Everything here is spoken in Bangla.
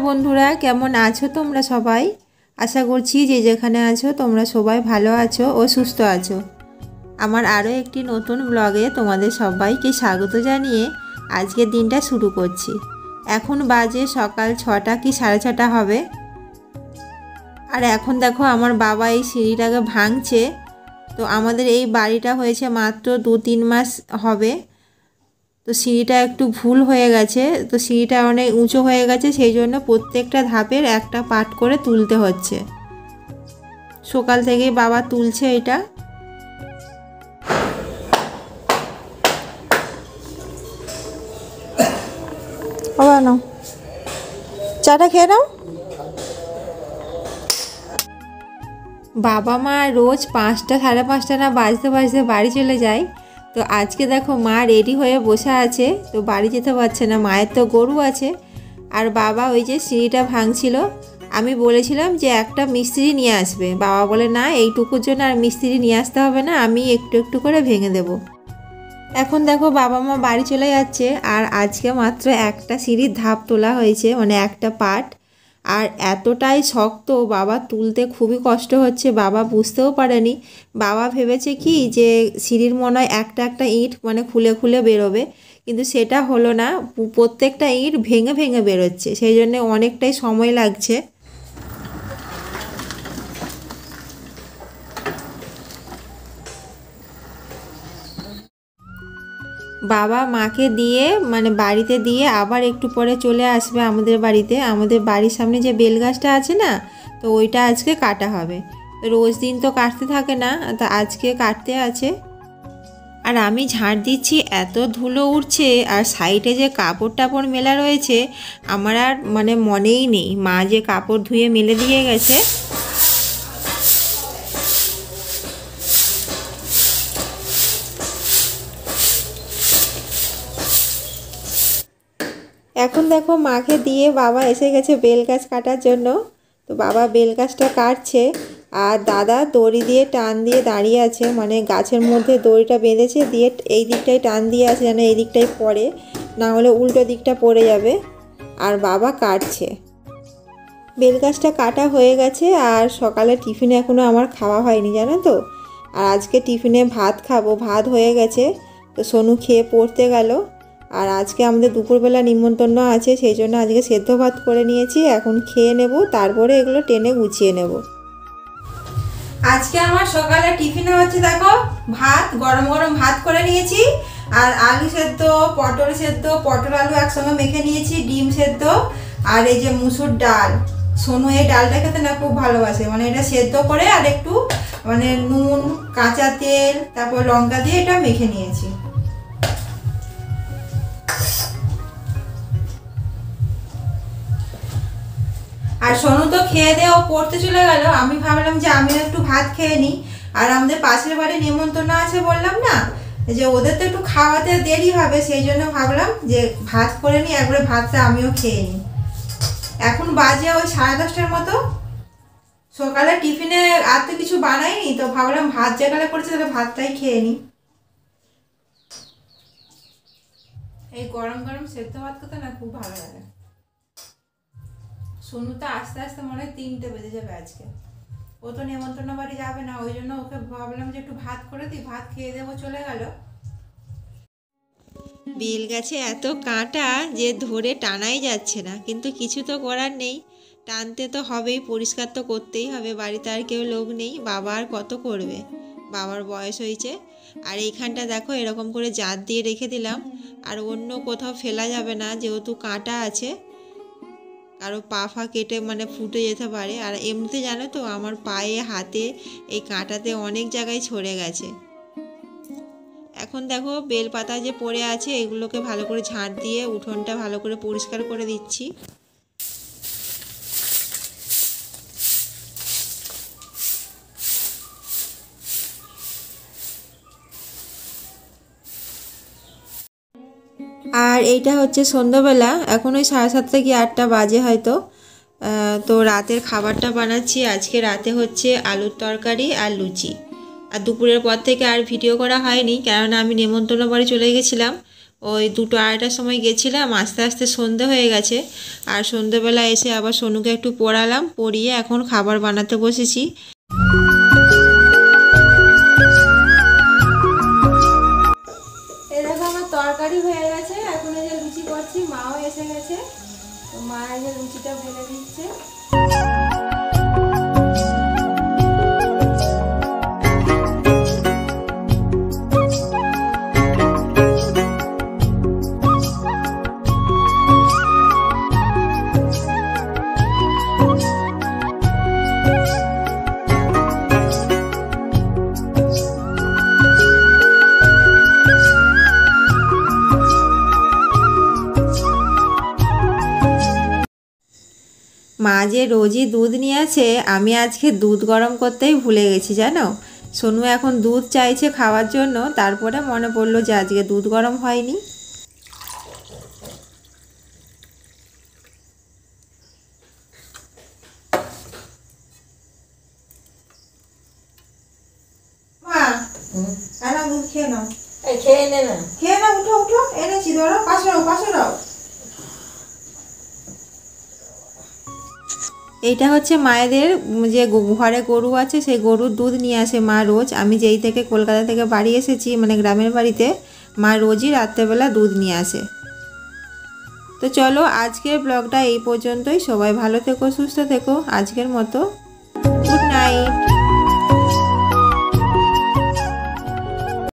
বন্ধুরা, কেমন আছো তোমরা সবাই? আশা করছি যে যেখানে আছো তোমরা সবাই ভালো আছো ও সুস্থ আছো। আমার আরও একটি নতুন ব্লগে তোমাদের সবাইকে স্বাগত জানিয়ে আজকের দিনটা শুরু করছি। এখন বাজে সকাল 6টা কি 6:30 হবে। আর এখন দেখো আমার বাবা এই সিঁড়িটাকে ভাঙছে। তো আমাদের এই বাড়িটা হয়েছে মাত্র 2-3 মাস হবে। তো সিঁড়িটা একটু ভুল হয়ে গেছে, তো সিঁড়িটা অনেক উঁচু হয়ে গেছে, সেই জন্য প্রত্যেকটা ধাপের একটা পাট করে তুলতে হচ্ছে। সকাল থেকেই বাবা তুলছে এটা। বাবা নাও, চাটা খেয়ে নাও। বাবা মা রোজ 5টা 5:30 না বাজতে বাজতে বাড়ি চলে যায়। তো আজকে দেখো মা রেডি হয়ে বসে আছে, তো বাড়ি যেতে পারছে না, মায়ের তো গরু আছে। আর বাবা ওই যে সিঁড়িটা ভাঙছিল, আমি বলেছিলাম যে একটা মিস্ত্রি নিয়ে আসবে, বাবা বলে না এইটুকুর জন্য আর মিস্ত্রি নিয়ে আসতে হবে না, আমি একটু একটু করে ভেঙে দেব। এখন দেখো বাবা মা বাড়ি চলে যাচ্ছে। আর আজকে মাত্র একটা সিঁড়ির ধাপ তোলা হয়েছে, মানে একটা পাট। আর এতটাই শক্ত, বাবা তুলতে খুবই কষ্ট হচ্ছে, বাবা বুঝতেও পারেনি। বাবা ভেবেছে কি যে সিঁড়ির মনে হয় একটা একটা ইঁট মানে খুলে খুলে বেরোবে, কিন্তু সেটা হলো না, প্রত্যেকটা ইঁট ভেঙে ভেঙে বেরোচ্ছে, সেই জন্য অনেকটাই সময় লাগছে। বাবা মাকে দিয়ে মানে বাড়িতে দিয়ে আবার একটু পরে চলে আসবে আমাদের বাড়িতে। আমাদের বাড়ির সামনে যে বেল গাছটা আছে না, তো ওইটা আজকে কাটা হবে। রোজ দিন তো কাটতে থাকে না, তা আজকে কাটতে আছে। আর আমি ঝাড় দিচ্ছি, এত ধুলো উঠছে, আর সাইডে যে কাপড় টাপড় মেলা রয়েছে আমার আর মানে মনেই নেই মা যে কাপড় ধুয়ে মেলে দিয়ে গেছে। এখন দেখো মাকে দিয়ে বাবা এসে গেছে বেল গাছ কাটার জন্য। তো বাবা বেল গাছটা কাটছে, আর দাদা দড়ি দিয়ে টান দিয়ে দাঁড়িয়ে আছে, মানে গাছের মধ্যে দড়িটা বেঁধেছে, দিয়ে এই দিকটাই টান দিয়ে আছে যেন এই দিকটাই পড়ে, না হলে উল্টো দিকটা পড়ে যাবে। আর বাবা কাটছে। বেল গাছটা কাটা হয়ে গেছে। আর সকালে টিফিনে এখনও আমার খাওয়া হয়নি জানো তো। আর আজকে টিফিনে ভাত খাবো, ভাত হয়ে গেছে। তো সোনু খেয়ে পড়তে গেল। আর আজকে আমাদের দুপুরবেলা নিমন্ত্রণ আছে, সেই জন্য আজকে সেদ্ধ ভাত করে নিয়েছি, এখন খেয়ে নেব, তারপরে এগুলো টেনে গুছিয়ে নেব। আজকে আমার সকালে টিফিনে হচ্ছে দেখো ভাত, গরম গরম ভাত করে নিয়েছি। আর আলু সেদ্ধ, পটল সেদ্ধ, পটল আলু একসঙ্গে মেখে নিয়েছি, ডিম সেদ্ধ, আর এই যে মুসুর ডাল। সোনু এই ডালটা খেতে না খুব ভালোবাসে, মানে এটা সেদ্ধ করে আর একটু মানে নুন, কাঁচা তেল, তারপর লঙ্কা দিয়ে এটা মেখে নিয়েছি। আর সোনু তো খেয়ে দিয়ে ও পড়তে চলে গেল, আমি ভাবলাম যে আমিও একটু ভাত খেয়ে নিই। আর আমাদের পাশের বাড়ি নিমন্ত্রণ আছে বললাম না, যে ওদের তো একটু খাওয়াতে দেরি হবে, সেই জন্য ভাবলাম যে ভাত করে নিই, একবারে ভাতটা আমিও খেয়ে নিই। এখন বাজে ওই 10:30টার মতো। সকালে টিফিনে আর তো কিছু বানাইনি, তো ভাবলাম ভাত যেখানে করেছে তাহলে ভাতটাই খেয়ে নিই। এই গরম গরম সেদ্ধ ভাত খেতে না খুব ভালো লাগে। সোনু তো আস্তে আস্তে মনে হয় 3টে বেজে যাবে আজকে। ও তো নেমন্তন্ন বাড়ি যাবে না, ওই জন্য ওকে ভাবলাম যে একটু ভাত করে দিই, ভাত খেয়ে দেবো, চলে গেল। বেল গাছে এত কাঁটা যে ধরে টানাই যাচ্ছে না, কিন্তু কিছু তো করার নেই, টানতে তো হবেই, পরিষ্কার তো করতেই হবে, বাড়িতে আর কেউ লোক নেই, বাবা আর কত করবে, বাবার বয়স হয়েছে। আর এইখানটা দেখো এরকম করে জাত দিয়ে রেখে দিলাম, আর অন্য কোথাও ফেলা যাবে না যেহেতু কাঁটা আছে, কারো পা ফা কেটে মানে ফুটে যেতে পারে। আর এমনিতে জানো তো আমার পায়ে হাতে এই কাঁটাতে অনেক জায়গায় ছড়ে গেছে। এখন দেখো বেলপাতা যে পড়ে আছে এগুলোকে ভালো করে ঝাঁট দিয়ে উঠোনটা ভালো করে পরিষ্কার করে দিচ্ছি। আর এইটা হচ্ছে সন্ধ্যাবেলা, এখন ওই 7:30 কি 8টা বাজে হয়তো। তো রাতের খাবারটা বানাচ্ছি। আজকে রাতে হচ্ছে আলুর তরকারি আর লুচি। আর দুপুরের পর থেকে আর ভিডিও করা হয়নি, কেননা আমি নেমন্তন্ন বাড়ি চলে গেছিলাম, ওই 2-2:30টার সময় গেছিলাম, আস্তে আস্তে সন্ধে হয়ে গেছে। আর সন্ধেবেলা এসে আবার সোনুকে একটু পড়ালাম, পড়িয়ে এখন খাবার বানাতে বসেছি। এরকম আমার তরকারি হয়ে গেছে, এখন এই যে লুচি করছি, মাও এসে গেছে, তো মা এই যে লুচিটা বেলে দিচ্ছে। মা যে রোজই দুধ নিয়ে আসে, আমি আজকে দুধ গরম করতেই ভুলে গেছি জানো। সোনু এখন দুধ চাইছে খাওয়ার জন্য, তারপরে মনে পড়লো যে আজকে দুধ গরম হয়নি। মা দুধ খেয়ে নাও, খেয়ে নে না, খেয়ে নাও, উঠো উঠো, এনেছি, ধরো, পাশে রাও, পাশে রাও। এইটা হচ্ছে মায়েদের যে ঘরে গরু আছে, সেই গরুর দুধ নিয়ে আসে মা রোজ। আমি যেই থেকে কলকাতা থেকে বাড়ি এসেছি, মানে গ্রামের বাড়িতে, মা রোজই রাত্রেবেলা দুধ নিয়ে আসে। তো চলো আজকের ব্লগটা এই পর্যন্তই। সবাই ভালো থেকো, সুস্থ থেকো। আজকের মতো গুড নাইট।